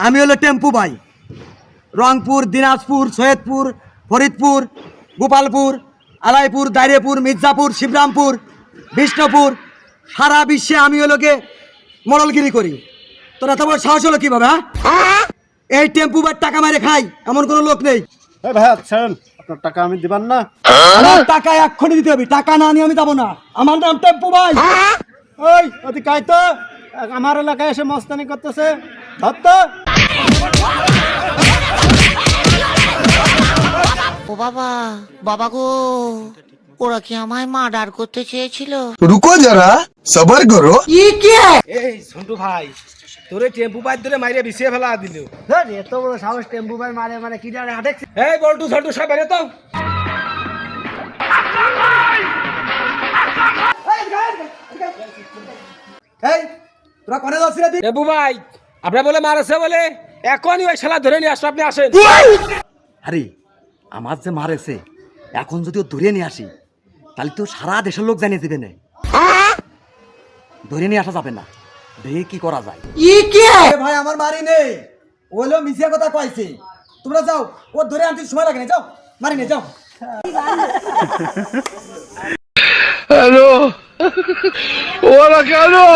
আমি হলো টেম্পু ভাই। রংপুর, দিনাজপুর, সৈয়দপুর, ফরিদপুর, গোপালপুর, আলাইপুর, দাইরেপুর, মির্জাপুর, শিবরামপুর, বিষ্ণুপুর, সারা বিশ্বে আমি হলো গে মডেলগিরি করি। তোরা তো বড় সাহস হলো কিভাবে? হ্যাঁ, এই টেম্পু ভাই টাকা মারে খাই এমন কোনো লোক নেই। ভাই আছেন, আপনার টাকা আমি দিবান না। আমার টাকা এক্ষুনি দিতে হবে, টাকা না নিয়ে আমি যাবো না। আমার নাম টেম্পু ভাই। ওই অতি কাই তো আমার এলাকায় এসে মস্তানি করতেছে, ধর তো। ও বাবা, বাবা গো, ওরা কি আমায় মার্ডার করতে চেয়েছিল? रुको जरा सबर करो। এই সন্টু ভাই, তোরে টেম্পু বাইর ধরে মাইরে বিছিয়ে ফেলা দিল। এত বড় সাহস টেম্পু ভাই মারে, মানে কি জানে হাটে। এই বল্টু সন্টু সব বেরে তো। এই তোরা কোনে যাচ্ছিস রে? টেম্পু ভাই, আপনার বলে মারছে বলে এখনই ওই শালা ধরে নিয়ে আসো, আপনি আসেন। আরে আমার যে মারেছে, এখন যদি ও ধরে নিয়ে আসি তাহলে তো সারা দেশের লোক জানিয়ে দেবে না। ধরে নিয়ে আসা যাবে না, দেখে কি করা যায়। ভাই আমার মারি নেই, ওইলো মিছিয়া কথা কইছে। তোমরা যাও, ও ধরে আনতে সময় লাগে না, যাও মারি নে যাও। हेलो, होला क्या लो?